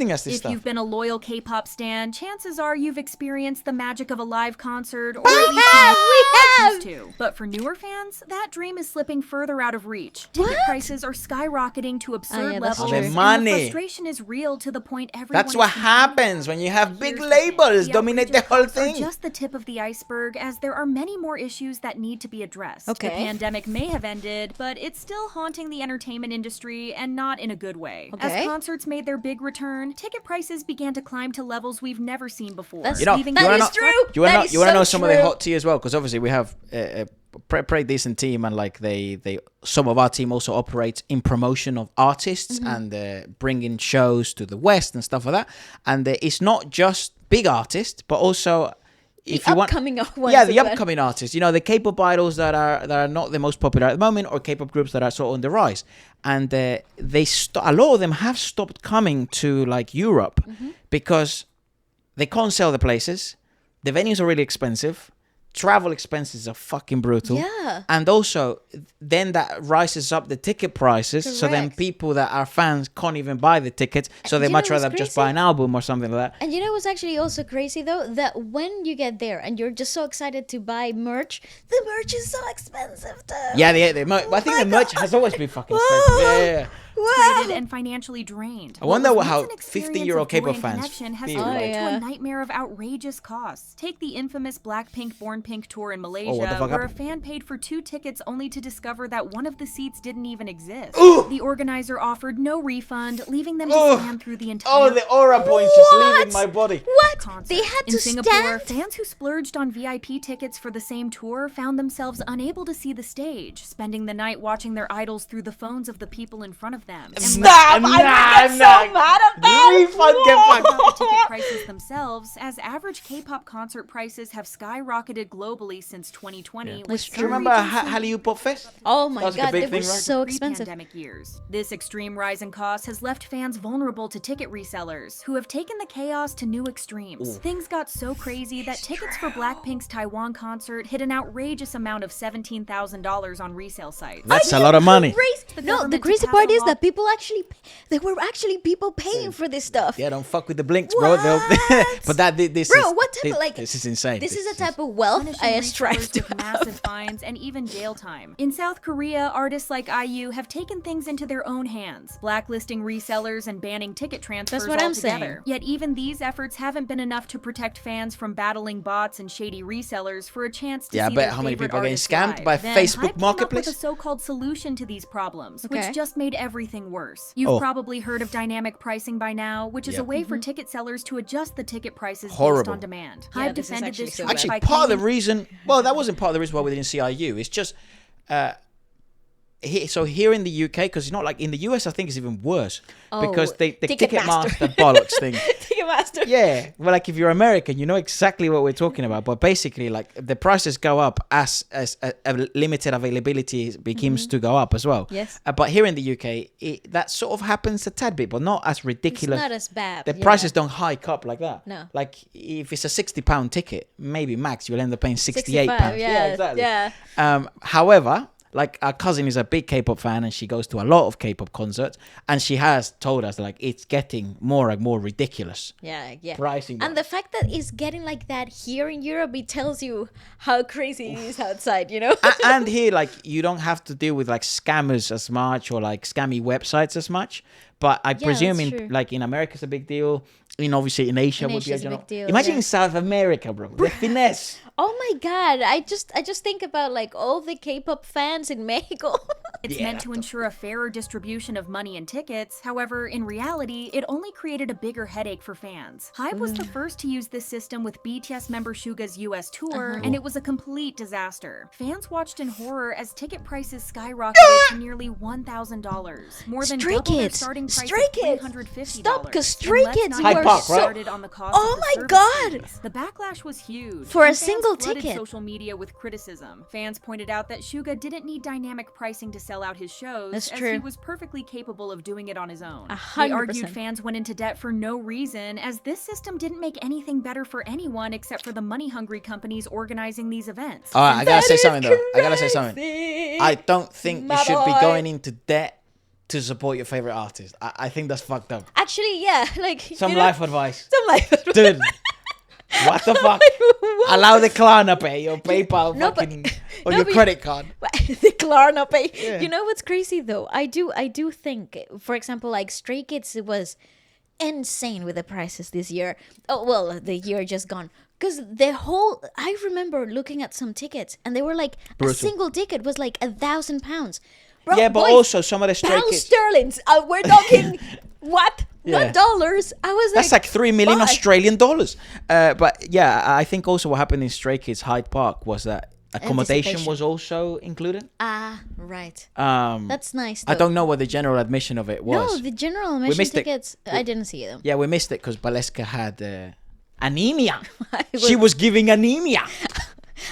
If you've been a loyal K-pop stan, chances are you've experienced the magic of a live concert, or at least We have! to. But for newer fans, that dream is slipping further out of reach. Ticket prices are skyrocketing to absurd that's levels, true. and Money. the frustration is real to the point everyone That's is what complaining happens about when you it. have big Here's the thing. labels dominate the outrageous whole costs are thing. just the tip of the iceberg, as there are many more issues that need to be addressed. Okay. The pandemic may have ended, but it's still haunting the entertainment industry, and not in a good way. Okay. As concerts made their big return, ticket prices began to climb to levels we've never seen before. That's- You know, leaving you that wanna is know, true. You wanna That know, is you wanna so know some of the true. hot tea as well, because obviously we have a pretty decent team, and like they some of our team also operates in promotion of artists and bringing shows to the West and stuff like that. And it's not just big artists, but also if you want upcoming ones yeah, as the well. upcoming artists. You know, the K-pop idols that are not the most popular at the moment, or K-pop groups that are sort of on the rise. And a lot of them have stopped coming to like Europe because they can't sell the places. The venues are really expensive. Travel expenses are fucking brutal. Yeah. And also, then that rises up the ticket prices. So then Correct. people that are fans can't even buy the tickets. So they You know much what's rather just crazy? buy an album or something like that. And you know what's actually also crazy though? That when you get there and you're just so excited to buy merch, the merch is so expensive too. Yeah, but I think the merch has always been fucking expensive. Yeah. frustrated and financially drained. I wonder What was how once an experience 50-year-old of joy K-pop and fans connection has feel. turned Oh, into yeah. a nightmare of outrageous costs. Take the infamous Blackpink Born Pink tour in Malaysia, what the fuck where a happened? fan paid for 2 tickets only to discover that one of the seats didn't even exist. Ooh! The organizer offered no refund, leaving them to Ugh. stand through the entire Oh, the aura points just leaving my body. What? concert. They had In to Singapore, stand? fans who splurged on VIP tickets for the same tour found themselves unable to see the stage, spending the night watching their idols through the phones of the people in front of them. And Stop! I would get so mad at that! Refund, get about fucked. the ticket prices themselves, as average K-pop concert prices have skyrocketed globally since 2020. with That's some Do you remember regions seeing Hallyu Pop Fest? Oh my That was like a god, big it was thing, right? so expensive. pre-pandemic years. This extreme rise in costs has left fans vulnerable to ticket resellers, who have taken the chaos to new extremes. Things got so crazy that tickets for Blackpink's Taiwan concert hit an outrageous amount of $17,000 on resale sites. That's a lot of money. No, the government crazy to part pass a is law- that people actually, there were actually people paying for this stuff. Yeah, don't fuck with the blinks, bro. What? But this Bro, is what type of, like, this is insane. This is a type of wealth punishing I strive resellers to with massive have. fines and even jail time. In South Korea, artists like IU have taken things into their own hands, blacklisting resellers and banning ticket transfers what I'm altogether. saying. Yet even these efforts haven't been enough to protect fans from battling bots and shady resellers for a chance to Yeah, I see bet their how many favorite people are getting artists scammed live. by Then Facebook Hype came Marketplace? up with a so-called solution to these problems, Okay. which just made everything worse. You've Oh. probably heard of dynamic pricing by now, which is Yeah. a way for ticket sellers to adjust the ticket prices based Horrible. on demand. Yeah, Hype this is defended actually this so choice bad. Actually, by part of the claiming reason, well, that wasn't part of the reason why we didn't see IU. It's just, so here in the UK, because it's not like in the US, I think it's even worse because the Ticketmaster. Ticketmaster bollocks thing. Ticketmaster. Yeah, well, like if you're American, you know exactly what we're talking about. But basically, like the prices go up as a limited availability begins to go up as well. Yes. But here in the UK, that sort of happens a tad bit, but not as It's ridiculous. not as bad. The yeah. prices don't hike up like that. No. Like if it's a £60 ticket, maybe max you'll end up paying £68. 65, yeah, exactly. yeah. However, like our cousin is a big K-pop fan and she goes to a lot of K-pop concerts, and she has told us like it's getting more and more ridiculous. Yeah, yeah. Pricing And the fact that it's getting like that here in Europe, it tells you how crazy it is outside, you know? And here, like, you don't have to deal with like scammers as much or like scammy websites as much. But I presume that's in true. like in America it's a big deal. Obviously in Asia In would be Asia's a general. big deal, Imagine yeah. in South America, bro. The finesse. Oh my god, I just think about like all the K-pop fans in Mexico. It's meant to ensure a fairer distribution of money and tickets. However, in reality, it only created a bigger headache for fans. Hybe was the first to use this system with BTS member Suga's US tour, and it was a complete disaster. Fans watched in horror as ticket prices skyrocketed to nearly $1,000, more than Stray double their Kids! starting price Stray of Kids! $350. Stop, 'cause And Stray let's Kids not were get so- started on the cost Oh of the my service God! fees. The backlash was huge. For a and fans single flooded ticket. social media with criticism. Fans pointed out that Suga didn't need dynamic pricing to sell out his shows, That's as true. he was perfectly capable of doing it on his own. 100%. They argued fans went into debt for no reason, as this system didn't make anything better for anyone except for the money-hungry companies organizing these events. All right, I gotta That say is something though. I gotta say something. crazy. I don't think My you should be boy. going into debt to support your favorite artist. I think that's fucked up. Actually, yeah, like Some life advice. Some life advice. Dude, what the fuck? What? Allow the Klarna Pay, your PayPal No, but- fucking, or no, your but- credit card. The Klarna Pay. Yeah. You know what's crazy though? I do think, for example, like Stray Kids was insane with the prices this year. Oh well, the year just gone. Because I remember looking at some tickets, and they were like Brutal. a single ticket was like £1,000. Yeah, but also some of the Stray pounds Kids. sterlings. We're talking what? Yeah. Not dollars. I was That's like 3 million what? Australian dollars. But yeah, I think also what happened in Stray Kids Hyde Park was that accommodation Anticipation. was also included. Ah, right. Um, That's nice. I though. don't know what the general admission of it was. No, the general admission missed it. tickets. I didn't see them. Yeah, we missed it because Baleska had anemia. I She was giving anemia.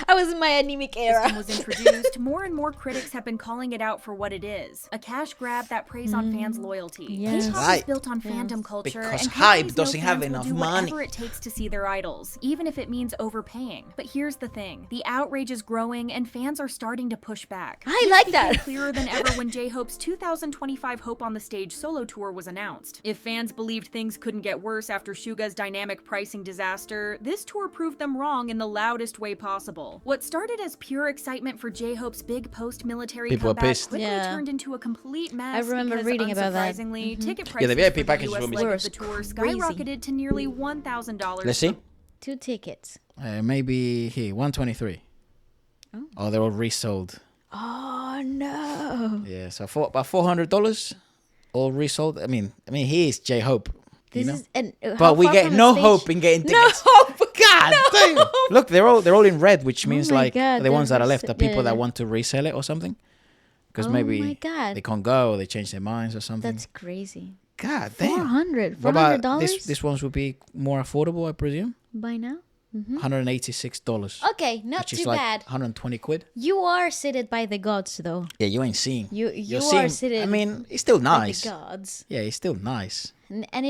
I was in my anemic era. System was introduced, more and more critics have been calling it out for what it is: a cash grab that preys on fans' loyalty. Yes. K-pop is Right. built on fandom culture, Because and Hype companies know doesn't have fans will enough do money. whatever it takes to see their idols, even if it means overpaying. But here's the thing: the outrage is growing, and fans are starting to push back. I This like became that. clearer than ever when J-Hope's 2025 Hope on the Stage solo tour was announced. If fans believed things couldn't get worse after Suga's dynamic pricing disaster, this tour proved them wrong in the loudest way possible. What started as pure excitement for J-Hope's big post-military People are comeback pissed. quickly Yeah. turned into a complete mess. I remember because, reading about that. unsurprisingly, ticket Yeah, prices the VIP for the packages US were leg of was the tour crazy. skyrocketed to nearly $1,000. Let's see. 2 tickets. Maybe here, 123. Oh, they're all resold. Oh no! Yeah, so for about $400, all resold. I mean, here's J Hope. This You know? is and how But we far get from the no stage- hope in getting No tickets. hope. God damn! Look, they're all in red, which means my like God, the ones they're that are left are people yeah. that want to resell it or something. Because Oh maybe my God. they can't go, or they change their minds or something. That's crazy. God damn! $400. What about $400 this ones would be more affordable, I presume. by now. $186. Okay, not which is too like bad. 120 quid. You are seated by the gods, though. Yeah, you ain't seeing. You You're are seeing- seated. I mean, it's still by nice. the gods, Yeah, it's still nice. and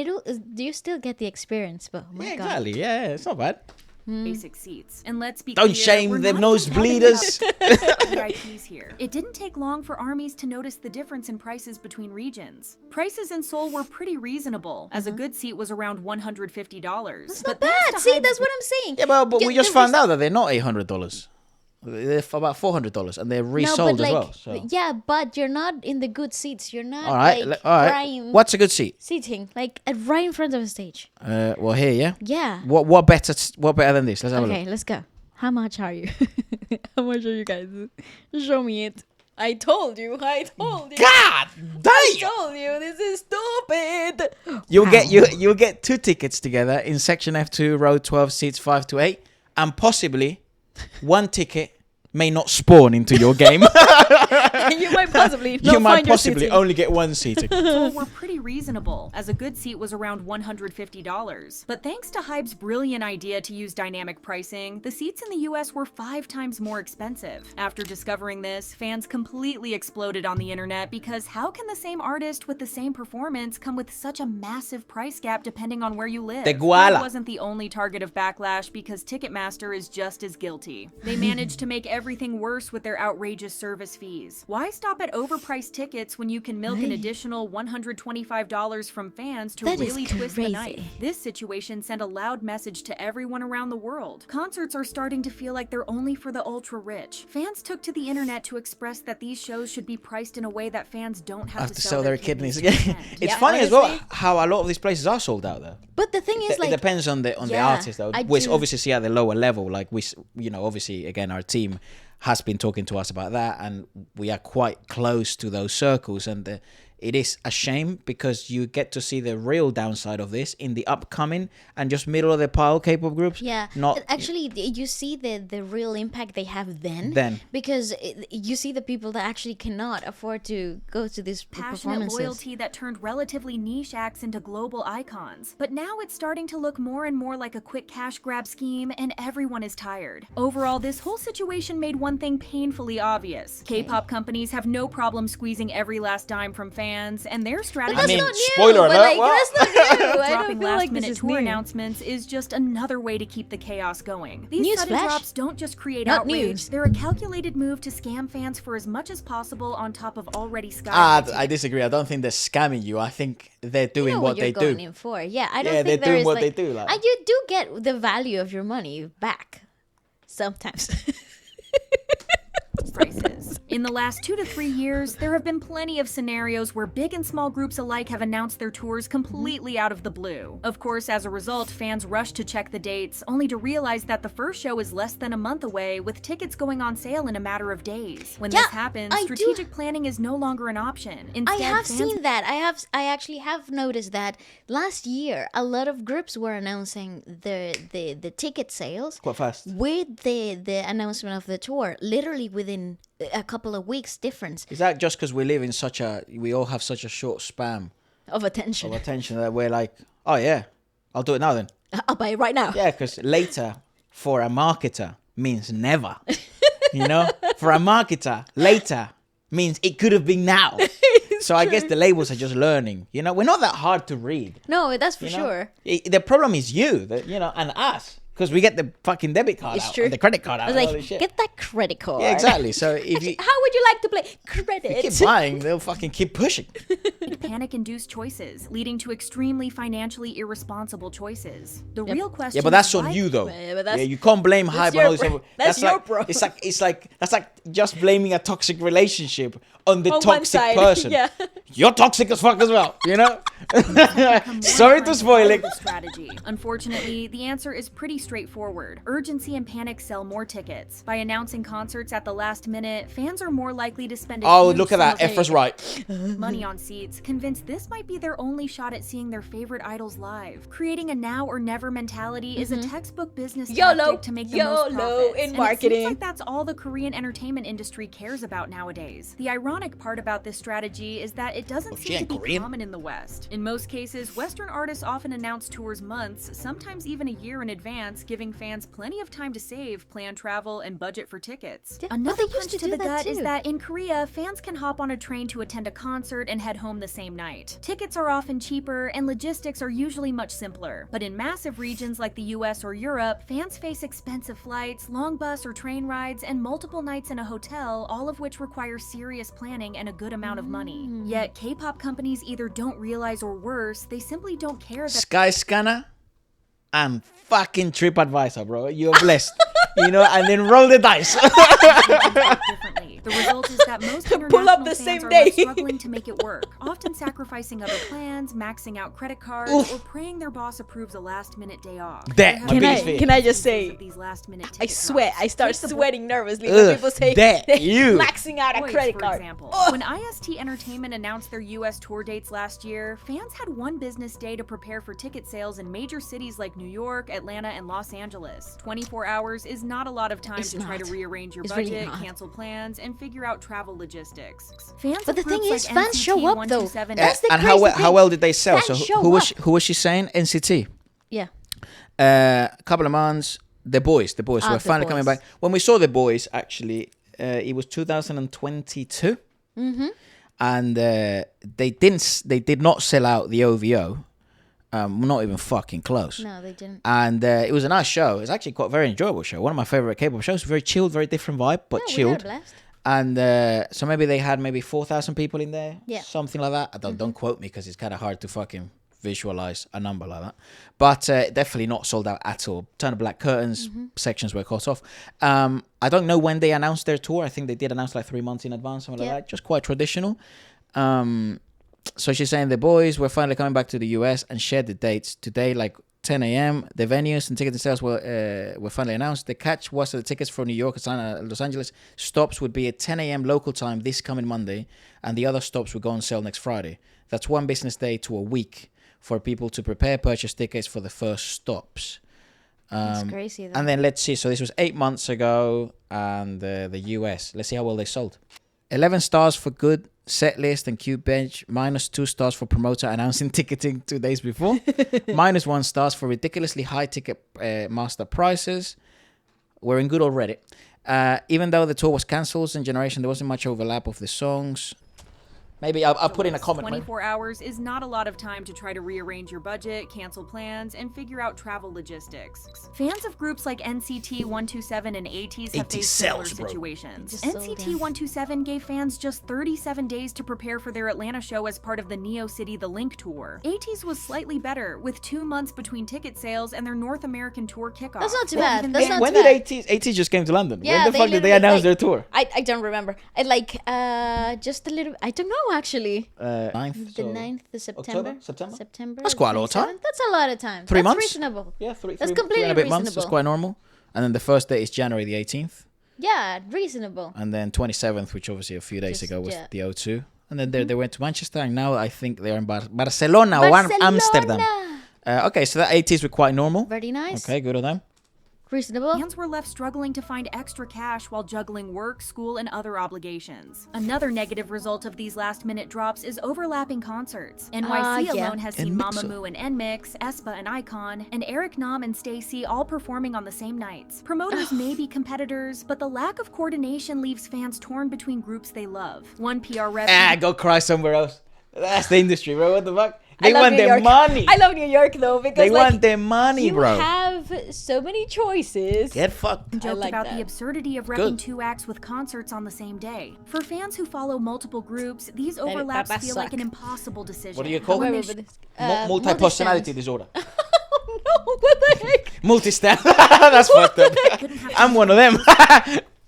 do you still get the experience? But oh my Yeah, God. exactly. Yeah, it's not bad. Basic seats. And let's be Don't clear, shame we're them not just talking nosebleeders. about VIPs here. It didn't take long for armies to notice the difference in prices between regions. Prices in Seoul were pretty reasonable, as a good seat was around $150. It's not bad. See, that's what I'm saying. Yeah, but Get we just the found out that they're not $800. They're for about $400, and they're resold as well. So. yeah, but you're not in the good seats. You're not All right, like all right. prime What's a good seat? seating, like right in front of a stage. Well, here, yeah. Yeah. What better? What better than this? Let's have a look. Okay, let's go. How much are you? How much are you guys? Show me it. I told you. God I damn! told you. This is stupid. You'll get 2 tickets together in section F2, row 12, seats 5 to 8, and possibly 1 ticket may not spawn into your game. You might possibly You might possibly only get 1 seating. Seoul were pretty reasonable, as a good seat was around $150. But thanks to Hype's brilliant idea to use dynamic pricing, the seats in the US were 5 times more expensive. After discovering this, fans completely exploded on the internet because how can the same artist with the same performance come with such a massive price gap depending on where you live? The Guala. Hype wasn't the only target of backlash because Ticketmaster is just as guilty. They managed to make everything worse with their outrageous service fees. Why stop at overpriced tickets when you can milk an additional $125 from fans to That is really twist the crazy. knife? This situation sent a loud message to everyone around the world. Concerts are starting to feel like they're only for the ultra-rich. Fans took to the internet to express that these shows should be priced in a way that fans don't have To sell their kidneys to again. attend. It's Yeah, funny as well honestly. how a lot of these places are sold out though. But the thing is, It like, depends on the Yeah, artist though. I We do. obviously see at the lower level, like obviously again our team has been talking to us about that, and we are quite close to those circles, and it is a shame because you get to see the real downside of this in the upcoming and just middle of the pile K-pop groups. yeah, not actually, you see the real impact they have then. Because you see the people that actually cannot afford to go to these Passionate performances. loyalty that turned relatively niche acts into global icons. But now it's starting to look more and more like a quick cash grab scheme, and everyone is tired. Overall, this whole situation made one thing painfully obvious. K-pop companies have no problem squeezing every last dime from fans, fans, and their strategy. I mean, not new, spoiler but, alert. like, What? that's not new. I don't Dropping feel like this last-minute is tour new. announcements is just another way to keep the chaos going. These sudden Newsflash. drops don't just create Not outrage; news. they're a calculated move to scam fans for as much as possible on top of already Ah, sky. I disagree. I don't think they're scamming you. I think they're doing You know what you're they going do. in for. Yeah, I don't Yeah, think they're there doing is, what like, they do, like. you do get the value of your money back sometimes. Prices. In the last 2 to 3 years, there have been plenty of scenarios where big and small groups alike have announced their tours completely out of the blue. Of course, as a result, fans rush to check the dates, only to realize that the first show is less than a month away, with tickets going on sale in a matter of days. When Yeah, this happens, I do- strategic planning is no longer an option. I Instead, have fans seen that. I actually have noticed that last year a lot of groups were announcing the ticket sales Quite fast. with the announcement of the tour literally within a couple of weeks difference Is that just because we all have such a short span of attention. of attention that we're like, oh yeah, I'll do it now then. I'll buy it right now. Yeah, because later for a marketer means never. You know, for a marketer, later means it could have been now. So I guess the labels are just learning. You know, we're not that hard to read. No, that's for You know? sure. The problem is you, and us, because we get the fucking debit card It's out, true. and the credit card out, I was and all like, this shit. get that credit card. Yeah, exactly. So if you How would you like to play credit? keep buying, they'll fucking keep pushing. panic-induced choices, leading to extremely financially irresponsible choices. The real question Yeah, but that's is on why you though. Yeah, but that's- You can't blame hype your on all this. bro. That's your like, bro. It's like that's like just blaming a toxic relationship on the On one toxic side, person. yeah. You're toxic as fuck as well. You know. Sorry to spoil it. Strategy. Unfortunately, the answer is pretty straightforward. Urgency and panic sell more tickets. By announcing concerts at the last minute, fans are more likely to spend a Oh, huge look at that. sum of Efra's right. money on seats, convinced this might be their only shot at seeing their favorite idols live. Creating a now or never mentality is a textbook business YOLO. tactic to make the most YOLO profits. in And marketing. It seems like that's all the Korean entertainment industry cares about nowadays. The ironic part about this strategy is that it doesn't she seem to ain't be Korean. common in the West. In most cases, Western artists often announce tours months, sometimes even a year in advance, giving fans plenty of time to save, plan travel, and budget for tickets. Yeah, Another but they used punch to to do the that gut is too. that in Korea, fans can hop on a train to attend a concert and head home the same night. Tickets are often cheaper, and logistics are usually much simpler. But in massive regions like the US or Europe, fans face expensive flights, long bus or train rides, and multiple nights in a hotel, all of which require serious planning and a good amount of money. Yet, K-pop companies either don't realize or worse, they simply don't care that Skyscanner and fucking TripAdvisor, bro. You're blessed. You know, and then roll the dice. differently. The result is that most Pull up international the fans same are day. left struggling to make it work, often sacrificing other plans, maxing out credit cards, Oof. or praying their boss approves a last-minute day off. That, There my have Can been biggest I fear. can I just instances say of these last-minute I ticket sweat. drops. I start Take the sweating nervously Ugh, when people say that, they're you. maxing out a Boys, credit for card. example. When IST Entertainment announced their US tour dates last year, fans had one business day to prepare for ticket sales in major cities like New York, Atlanta, and Los Angeles. 24 hours is not a lot of time It's to try to not. rearrange your It's really budget, not. cancel plans, and figure out travel logistics. Fans But the of thing groups is, like fans show up, though. NCT 127 That's the And crazy how thing. well did they sell? Fans So show who up. was she saying? NCT. Yeah. A couple of months. The boys were The finally coming Boys. back. When we saw the boys, actually, it was 2022, and they did not sell out the OVO. Not even fucking close. No, they didn't. And it was a nice show. It's actually quite a very enjoyable show. One of my favorite K-pop shows. Very chilled, very different vibe, but No, we had a chilled. blast. And so maybe they had 4,000 people in there, Yeah. something like that. Don't quote me because it's kind of hard to fucking visualize a number like that. But definitely not sold out at all. Turn of Black Curtains sections were cut off. I don't know when they announced their tour. I think they did announce like 3 months in advance, something Yeah. like that. Just quite traditional. So she's saying the boys were finally coming back to the US and shared the dates today, like 10 a.m. The venues and ticket sales were finally announced. The catch was that the tickets for New York, Atlanta, Los Angeles stops would be at 10 a.m. local time this coming Monday, and the other stops would go on sale next Friday. That's one business day to a week for people to prepare, purchase tickets for the first stops. That's crazy, though. And then let's see. So this was 8 months ago, and the US. Let's see how well they sold. 11 stars for good set list and cute bench. -2 stars for promoter announcing ticketing 2 days before. -1 stars for ridiculously high ticket master prices. We're in good already. Even though the tour was cancelled in Generation, there wasn't much overlap of the songs. Maybe I'll put in a comment. 24 hours is not a lot of time to try to rearrange your budget, cancel plans, and figure out travel logistics. Fans of groups like NCT 127 and ATEEZ have faced similar situations. NCT 127 gave fans just 37 days to prepare for their Atlanta show as part of the Neo City The Link tour. ATEEZ was slightly better, with 2 months between ticket sales and their North American tour kickoff. That's not too bad. That's not When too did bad. ATEEZ just came to London? Yeah, when the fuck did they announce their tour? I don't remember. Just a little. I don't know actually. 9th. The 9th of September. September. September. That's quite a lot of time. 27th. That's a lot of time. 3 months. That's reasonable. Yeah, three. That's three completely and a bit reasonable. months. That's quite normal. And then the first day is January the 18th. Yeah, reasonable. And then 27th, which obviously a few days ago was the O2. And then they went to Manchester, and now I think they're in Barcelona or Amsterdam. Okay, so that 80s were quite normal. Very nice. Okay, good on them. Reasonable. Fans were left struggling to find extra cash while juggling work, school, and other obligations. Another negative result of these last-minute drops is overlapping concerts. NYC alone has seen Mamamoo and NMIXX, aespa and iKON, and Eric Nam and STAYC all performing on the same nights. Promoters may be competitors, but the lack of coordination leaves fans torn between groups they love. One PR rep... Go cry somewhere else. That's the industry, bro. What the fuck? They want New their York. money. I love New York though because They want their money, bro. You have so many choices. Get fucked. Joked about the absurdity of repping 2 acts with concerts on the same day. For fans who follow multiple groups, these overlaps feel like an impossible decision. What do you call it? Multi-stand. Multi-personality disorder. No, what the heck? Multi-stand. That's fucked up. I'm one of them.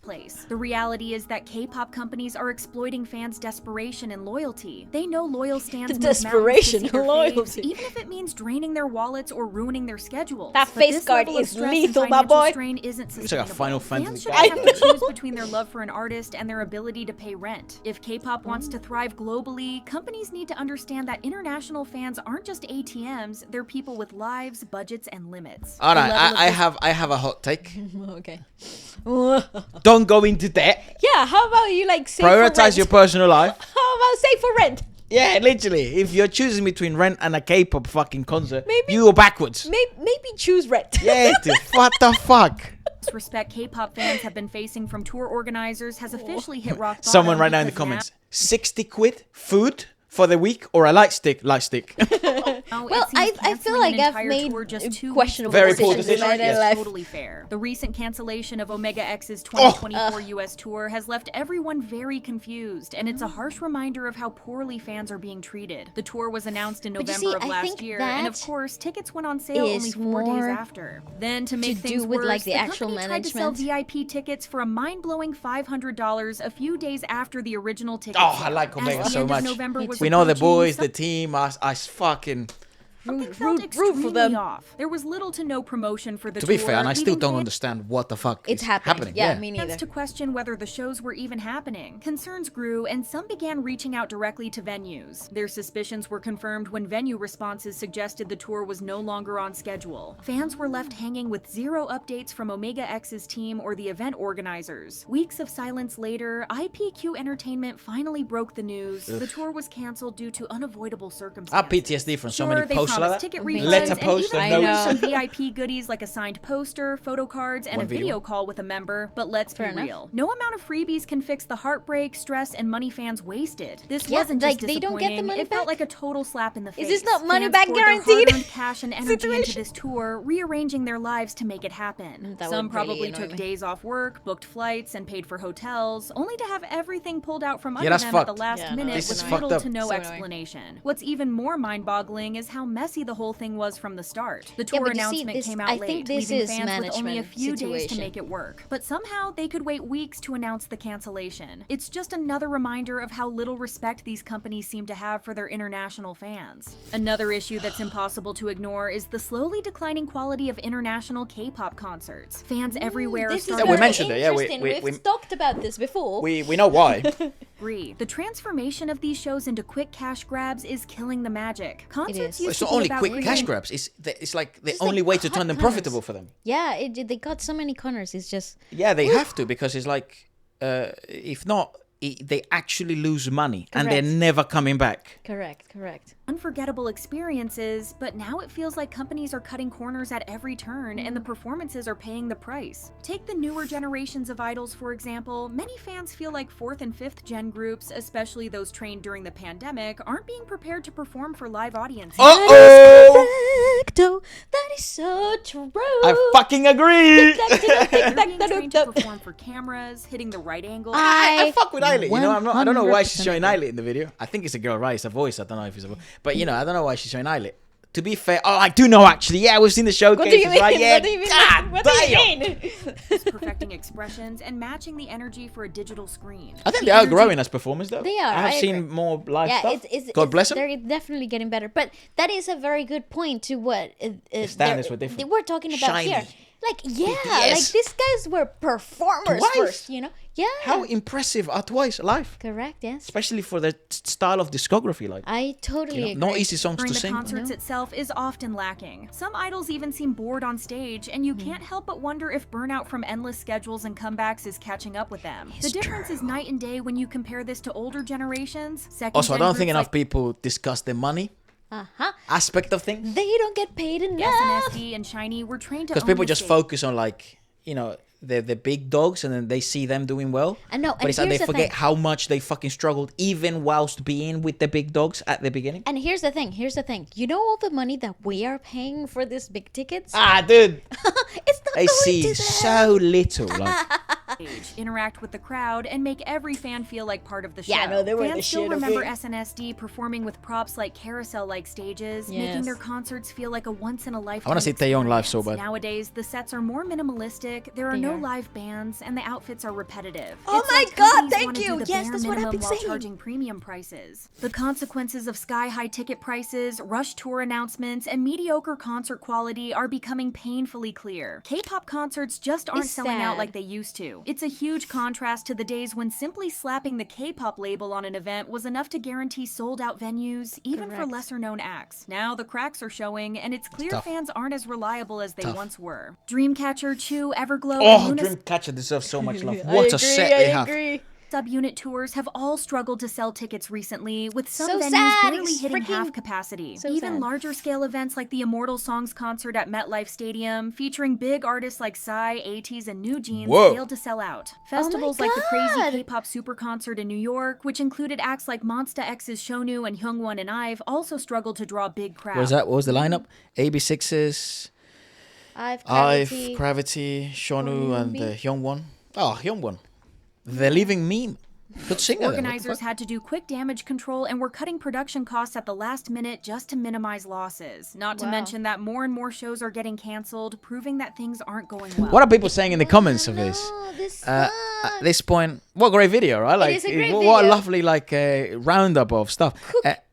Place. The reality is that K-pop companies are exploiting fans' desperation and loyalty. They know loyal stans move desperation mountains to see their loyalty. faves, even if it means draining their wallets or ruining their schedules. That But face this guard level of is stress and lethal, my financial boy. strain isn't It's like a sustainable. Final Fans Fantasy shouldn't guy. have to choose between their love for an artist and their ability to pay rent. If K-pop wants to thrive globally, companies need to understand that international fans aren't just ATMs, they're people with lives, budgets, and limits. All The right, level of I have a hot take. Okay. Don't go into debt. Yeah, how about you like save for Prioritize rent? your personal life. How about save for rent? Yeah, literally. If you're choosing between rent and a K-pop fucking concert, Maybe- you go backwards. Maybe choose rent. Yeah, dude. What the fuck? disrespect K-pop fans have been facing from tour organizers has officially hit rock bottom. Someone right now in the because comments. 60 quid food for the week or a light stick? Light stick. now Well, it seems I feel canceling like an I've entire made tour just 2 questionable Very weeks poor before decision, the yes. is totally fair. The recent cancellation of Omega X's 2024 US tour has left everyone very confused, and it's a harsh reminder of how poorly fans are being treated. The tour was announced in But you November see, of I last think year, and of that course, tickets went on sale only is 4 days more after. Then, to make to things do with, worse, like, the actual company tried to sell management. VIP tickets for a mind-blowing $500 a few days after the original ticket Oh, sale. I like Omega As the so end of much. November was We know the approaching, boys, some the team, us fucking... Something felt root for extremely them. off. There was little to no promotion for the To tour. be fair, and I still leaving don't fans understand what the fuck It's is happening. Yeah, me to neither. question whether the shows were even happening. Concerns grew, and some began reaching out directly to venues. Their suspicions were confirmed when venue responses suggested the tour was no longer on schedule. Fans were left hanging with zero updates from Omega X's team or the event organizers. Weeks of silence later, IPQ Entertainment finally broke the news. The tour was canceled due to unavoidable I circumstances. have PTSD from so Sure, many they posts like promised that. ticket Amazing. refunds Letter and post even and I notes. know. some VIP goodies like a signed poster, photo cards, and One a video video. call with a member, but let's Fair be enough. real. No amount of freebies can fix the heartbreak, stress, and money fans wasted. This Yeah, wasn't like, just they don't get the disappointing, money it felt back? like a total slap in the face. Is this not money Fans back poured their guaranteed hard-earned cash and energy into situation? this tour, rearranging their lives to make it happen. That Some would really probably annoy took me. days off work, booked flights, and paid for hotels, only to have everything pulled out from Yeah, under that's them at the fucked. last Yeah, no, minute This with is little fucked to up. no So annoying. explanation. What's even more mind-boggling is how messy the whole thing was from the start. The tour but you see, announcement this- came out I late, think this leaving is fans with only a management few days to situation. make it work. But somehow they could wait weeks to announce the cancellation. It's just another reminder of how little respect these companies seem to have for their international fans. Another issue that's impossible to ignore is the slowly declining quality of international K-pop concerts. Fans everywhere are This is starting we very mentioned it, yeah, we- interesting. we- We've talked about this before. We know why. agree. The transformation of these shows into quick cash grabs is killing the magic. Concerts is. used It's to not be only about quick cash creating- grabs. It's like the Just only like way to turn them cut profitable corners. for them. Yeah, they got so many corners. It's just Yeah, they have to because it's like if not, they actually lose money and they're Correct. never coming back. Correct. Unforgettable experiences, but now it feels like companies are cutting corners at every turn and the performances are paying the price. Take the newer generations of idols, for example. Many fans feel like 4th and 5th gen groups, especially those trained during the pandemic, aren't being prepared to perform for live audiences. Uh-oh! That is so true. I fucking agree. They're being trained to perform for cameras, hitting the right angle. I fuck with Eilert. You know, I don't know why 100% she's showing agree. Eilert in the video. I think it's a girl, right? It's a voice. I don't know if it's a voice. But, you know, I don't know why she's showing Eilert. To be fair, I do know actually. Yeah, we've seen the showcases, What do you mean? right? Yeah, What do you mean? God What do you damn. mean? Perfecting expressions and matching the energy for a digital screen. I think The they are energy- growing as performers, though. They are, I have I seen agree. more live Yeah, stuff. it's God bless them. They're definitely getting better. But that is a very good point to what standards were different. We're talking about Shiny. here. Like, yeah, Yes. like these guys were performers Twice. first, you know? Yeah. How impressive are Twice live? Correct, yes. Especially for their style of discography. Like, I totally agree. no easy songs During to the sing. concerts itself is often lacking. Some idols even seem bored on stage, and you can't help but wonder if burnout from endless schedules and comebacks is catching up with them. The difference is night and day when you compare this to older generations. Also, I don't think enough people discuss the money aspect of things. They don't get paid enough. SNSD and Shiny were trained to Because own people the just stage. focus on, like, you know, the big dogs, and then they see them doing well. I know, But and it's like they here's the forget thing. how much they fucking struggled, even whilst being with the big dogs at the beginning. And here's the thing. You know all the money that we are paying for these big tickets? Dude, It's not they going see to them. so little. Like, Stage, interact with the crowd, and make every fan feel like part of the show. Yeah, no, they were Fans the still shit, remember okay? SNSD performing with props like carousel-like stages, making Yes. their concerts feel like a once-in-a-lifetime I wanna see Taeyong live so experience. bad. Nowadays, the sets are more minimalistic, there are They no are. live bands, and the outfits are repetitive. Oh It's my like God, companies thank wanna you. do the Yes, bare that's what I've minimum been while saying. charging premium prices. The consequences of sky-high ticket prices, rush tour announcements, and mediocre concert quality are becoming painfully clear. K-pop concerts just aren't It's selling out sad. like they used to. It's a huge contrast to the days when simply slapping the K-pop label on an event was enough to guarantee sold-out venues, even for Correct. lesser-known acts. Now the cracks are showing, and it's clear tough. fans aren't as reliable as they Tough. once were. Dreamcatcher, Chew, Everglow, oh, and Luna Dreamcatcher deserves so much love. What a set they have. subunit tours have all struggled to sell tickets recently, with some So venues sad. barely It's hitting freaking- half capacity. so Even sad. larger scale events like the Immortal Songs concert at MetLife Stadium, featuring big artists like Psy, ATEEZ, and New Jeans, Whoa. failed to sell out. Festivals like the Oh God. Crazy K-pop Super Concert in New York, which included acts like Monsta X's Shonu and Hyungwon and IVE, also struggled to draw big crowds. What was that? What was the lineup? AB6's, I've IVE, Gravity, Shonu, and Hyungwon. Oh, Hyungwon. The living meme. Good singer. then. What the Organizers fuck? had to do quick damage control and were cutting production costs at the last minute just to minimize losses. Not to Wow. mention that more and more shows are getting canceled, proving that things aren't going well. What are people saying in the comments of this? At this point, what a great video, right? Like, is a great what a video. lovely roundup of stuff.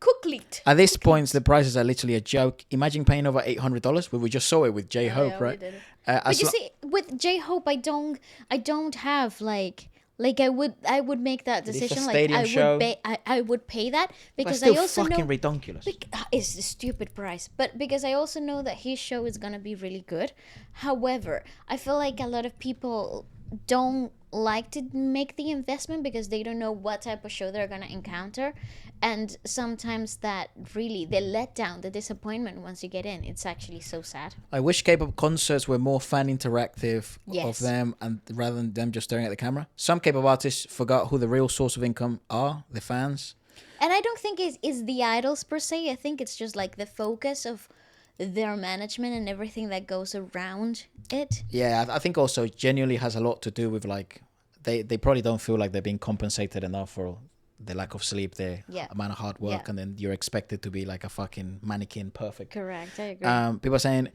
Cooklit. At this point, the prices are literally a joke. Imagine paying over $800. We just saw it with J Hope, yeah, we right? did it. As But you lo- see, with J Hope, I don't have I would make that It's a decision. Like stadium I show. would pay. I would pay that But because still I also know fucking ridiculous. it's a stupid price, but because I also know that his show is gonna be really good. However, I feel like a lot of people don't like to make the investment because they don't know what type of show they're gonna encounter, and sometimes that really the letdown, the disappointment once you get in, it's actually so sad. I wish K-pop concerts were more fan interactive Yes. of them, and rather than them just staring at the camera. Some K-pop artists forgot who the real source of income are, the fans. And I don't think it's the idols per se. I think it's just like the focus of their management and everything that goes around it. Yeah, I think also genuinely has a lot to do with like they probably don't feel like they're being compensated enough for the lack of sleep, the Yeah. amount of hard work, Yeah. and then you're expected to be like a fucking mannequin, perfect. Correct, I agree. People are saying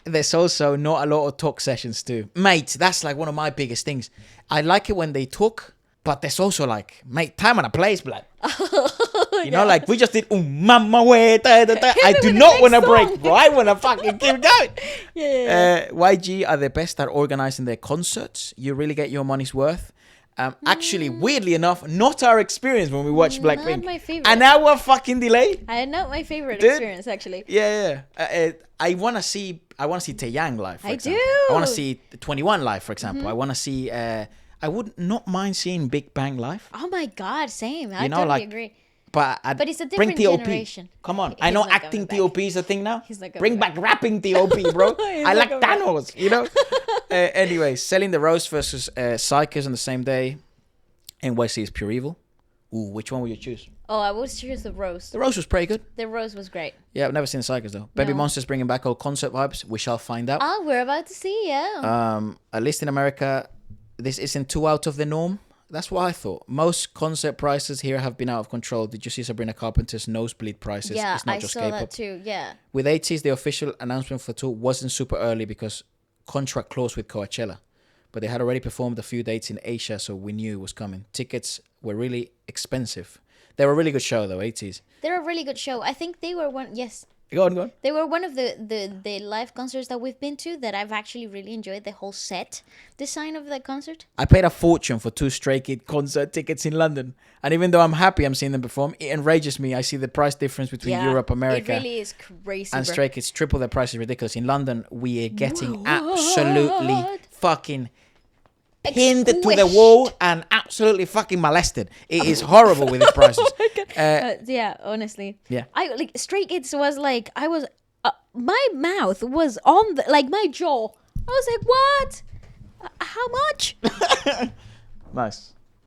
there's also not a lot of talk sessions too, mate. That's like one of my biggest things. I like it when they talk, but there's also like, mate, time and a place, blood. You know, like we just did mama way. I do not want to break, bro. I want to fucking keep going. YG are the best at organizing their concerts. You really get your money's worth. Actually, weirdly enough, not our experience when we watched Blackpink. my favorite. An hour fucking delay. Not my favorite Dude. experience actually. Yeah. I want to see Taeyang live. For I example. do. I want to see 21 live, for example. I want to see I would not mind seeing Big Bang live. Oh my God, same. I You know, totally like, agree. But It's a bring different TOP. generation. Come on. I He's know not acting coming back. TOP is a thing now. He's not coming Bring back rapping TOP, bro. I not like coming back. Thanos, you know? Anyway, Selling the Rose versus Psychers on the same day. NYC is Pure Evil. Ooh, which one would you choose? Oh, I would choose the Rose. The Rose was pretty good. The Rose was great. Yeah, I've never seen Psychers though. Baby No. Monster's bringing back old concert vibes. We shall find out. Oh, we're about to see, yeah. At least in America, this isn't too out of the norm. That's what I thought. Most concert prices here have been out of control. Did you see Sabrina Carpenter's nosebleed prices? Yeah, It's not I just saw K-pop. that too, yeah. With 80s, the official announcement for tour wasn't super early because contract closed with Coachella. But they had already performed a few dates in Asia, so we knew it was coming. Tickets were really expensive. They were a really good show, though, 80s. They're a really good show. I think they were one, yes. Go on. They were one of the live concerts that we've been to that I've actually really enjoyed the whole set design of the concert. I paid a fortune for 2 Stray Kid concert tickets in London. And even though I'm happy I'm seeing them perform, it enrages me. I see the price difference between Europe, America. It really is crazy, and bro. Stray Kids. Triple their price is ridiculous. In London, we are getting absolutely fucking pinned to the wall and absolutely fucking molested. It is horrible with these prices. Yeah, honestly. Yeah. I like Stray Kids was like I was my mouth was on the like my jaw. I was like, "What? How much?" Nice.